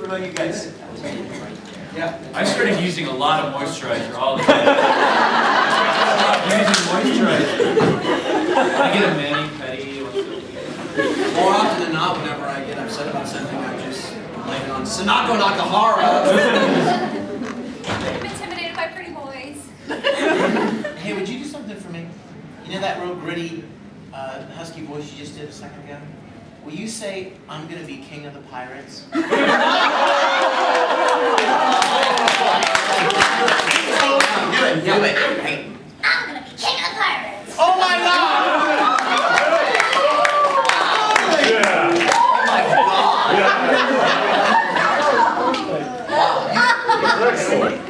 What about you guys? Yeah. I started using a lot of moisturizer all the time. Using moisturizer. I get a mani-pedi. More often than not, whenever I get upset about something, I just blame it on Sanako Nakahara. I'm intimidated by pretty boys. Hey, would you do something for me? You know that real gritty, husky voice you just did a second ago? Will you say, I'm going to be king of the pirates? Do it. Hey. I'm gonna be king of the pirates. Oh my God! Excellent.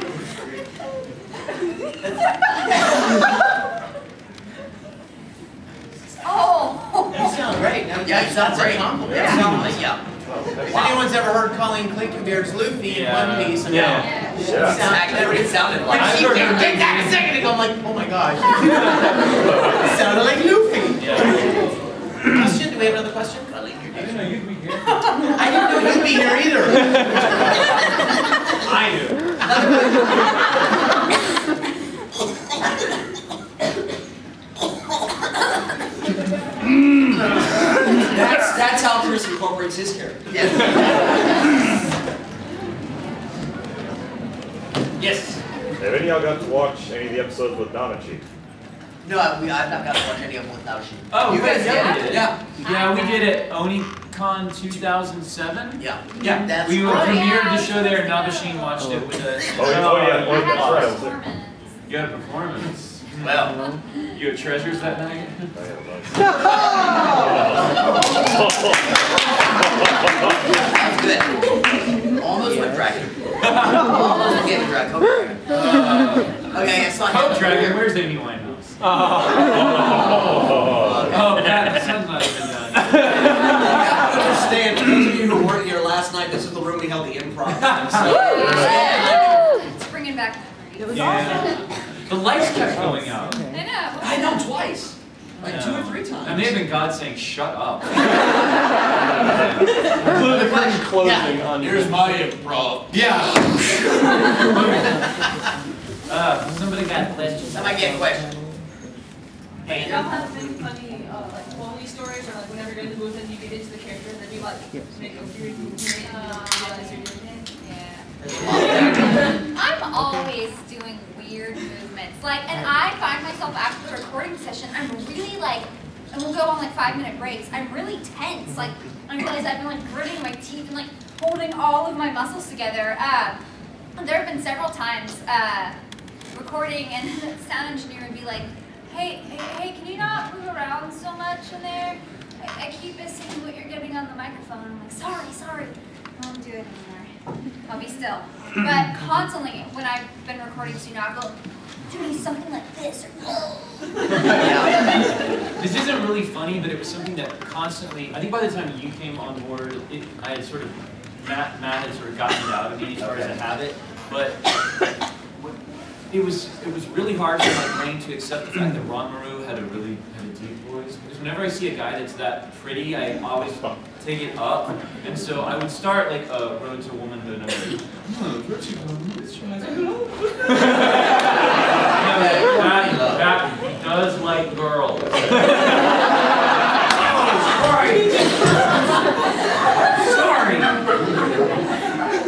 Oh. You sound great. Now, yeah, you sound great. Yeah. If anyone's ever heard Colleen Clinkenbeard's Luffy in One Piece, and exactly what it sounded like. She did that a second ago. I'm like, oh my gosh. It sounded like Luffy. Question? Do we have another question? Colleen, I didn't know you'd be here. I didn't know you'd be here either. I do. That's how Chris incorporates his character. Yes. Yes. Have any of y'all got to watch any of the episodes with Damachi? No, I've not got to watch any of them without you. Oh, You guys did? Yeah. Yeah, we did it Onikon 2007. Yeah. Yeah. That's We right. premiered the show there, and Nabashin watched it with us. Oh, yeah, that's right. You had a performance. Well. You had treasures that night? That's good. Almost went dragon. Almost getting dragon. Okay, it's not Hope Dragon, where's Amy Winehouse? Oh, that sun's not even done. Understand, for those of you who weren't here last night, this is the room we held the improv in. So, It's bringing back memories. It was awesome. The lights kept going out. I know. I know twice. Like 2 or 3 times. That may have been God saying, shut up. Closing on Here's my improv. Yeah. Somebody got a question. Somebody get a question. Hey, y'all have any funny like quality stories, or like whenever you're in the booth and you get into the character, and then you like make a weird movement and realize you're doing it? Yeah. I'm always doing weird movements. Like, and I find myself after the recording session, I'm really like, and we'll go on like 5-minute breaks, I'm really tense. Like, I realize I've been like gritting my teeth and like holding all of my muscles together. There have been several times recording, and the sound engineer would be like, hey, can you not move around so much in there? I keep missing what you're getting on the microphone. I'm like, sorry, I won't do it anymore. I'll be still. But constantly, when I've been recording I'll go, doing something like this, or This isn't really funny, but it was something that constantly, I think by the time you came on board, I had sort of, Matt had sort of gotten it out of me as far as a habit, but it was really hard for my brain to accept the fact that Ron Maru had a deep voice, because whenever I see a guy that's that pretty, I always take it up, and so I would start like a Road to Womanhood, and I'm like, that does like girls. Sorry.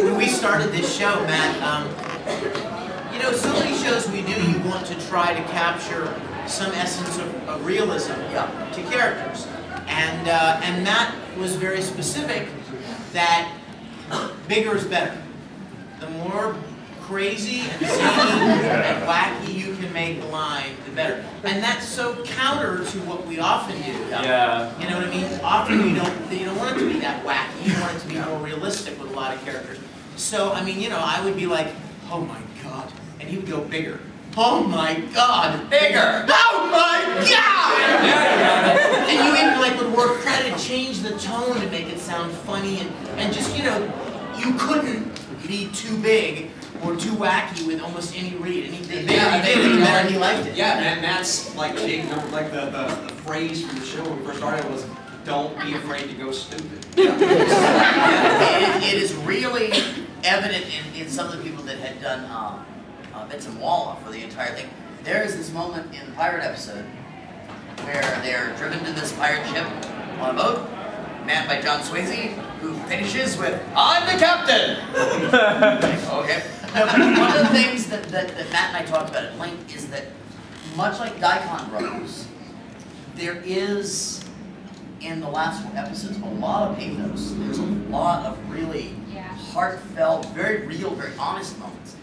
When we started this show, Matt, you know, so many shows we do, you want to try to capture some essence of realism to characters. And Matt was very specific that bigger is better. The more crazy and zany and wacky you can make the line, the better. And that's so counter to what we often do. Yeah. You know what I mean? Often you don't want it to be that wacky. You want it to be more realistic with a lot of characters. So I mean, you know, I would be like, oh my God, and he would go bigger. Oh my God, bigger! Oh my God! And you even like would try to change the tone to make it sound funny and just, you know, you couldn't be too big or too wacky with almost any read. Anything better, he liked it. Yeah, and that's like the phrase from the show when we first started was don't be afraid to go stupid. It is really evident in some of the people that had done bits and Walla for the entire thing. There is this moment in the pirate episode where they're driven to this pirate ship on a boat, manned by John Swayze, who finishes with, "I'm the captain!" Okay. No, but one of the things that Matt and I talked about at length is that, much like Ikkicon Brothers, there is, in the last 4 episodes, a lot of pathos. There's a lot of really heartfelt, very real, very honest moments.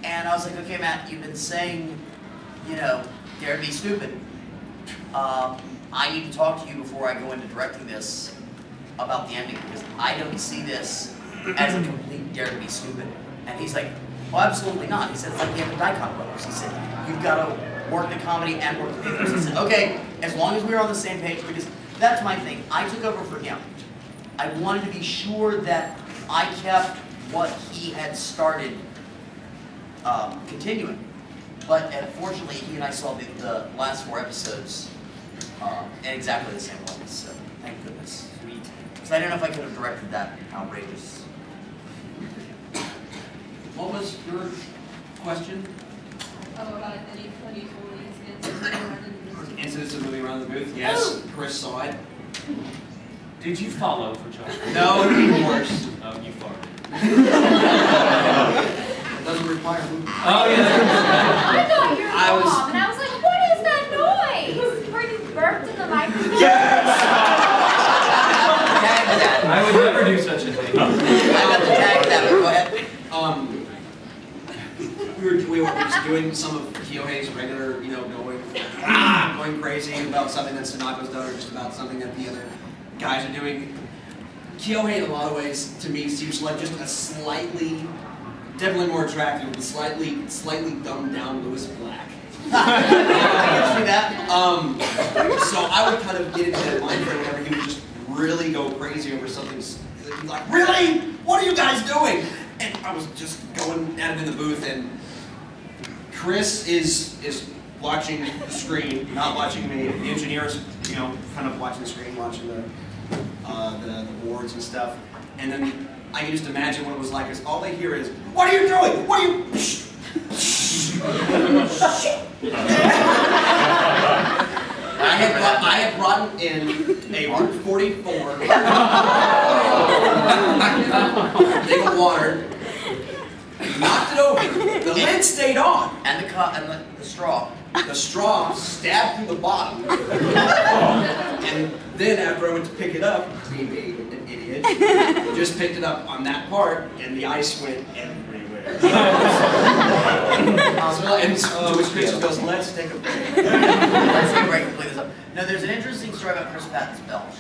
And I was like, okay, Matt, you've been saying, you know, dare to be stupid. I need to talk to you before I go into directing this about the ending, because I don't see this as a complete dare to be stupid. And he's like, well, absolutely not. He said, it's like the end of Ikkicon Brothers. He said, you've got to work the comedy and work the pathos. He said, okay, as long as we're on the same page, because that's my thing. I took over for him. I wanted to be sure that I kept what he had started continuing. But unfortunately, he and I saw the last 4 episodes in exactly the same way. So thank goodness. Sweet. Because I don't know if I could have directed that outrageous. What was your question? Oh, about any funny incidents. Incidents of moving around the booth? Yes, Chris saw it. Did you follow for Chuck? No, it'd be worse. Oh, you farted. It doesn't require movement. Oh, yeah. I thought you were mom, and I was like, what is that noise? Where you burped in the microphone? I would never do such a thing. I got the tag of that, but go ahead. We were just doing some of Kyohei's regular, you know, going crazy about something that Sanako's done, or just about something that the other guys are doing. Kyohei, in a lot of ways, to me, seems like just a slightly, definitely more attractive, but slightly dumbed down Louis Black. I can see that. So I would kind of get into that mind frame whenever he would just really go crazy over something. Like, really? What are you guys doing? And I was just going at him in the booth, and Chris is watching the screen, not watching me. The engineer's, you know, kind of watching the screen, watching the boards and stuff. And then I can just imagine what it was like, because all they hear is, "What are you doing? What are you?" I had brought in a Route 44 thing of water, knocked it over. The lid stayed on, And the straw. the straw stabbed through the bottom. And then after I went to pick it up, me being an idiot, just picked it up on that part, and the ice went everywhere. Which Chris goes, "Let's take a break." Let's take a break and play this up. Now, there's an interesting story about Chris Patton's belch.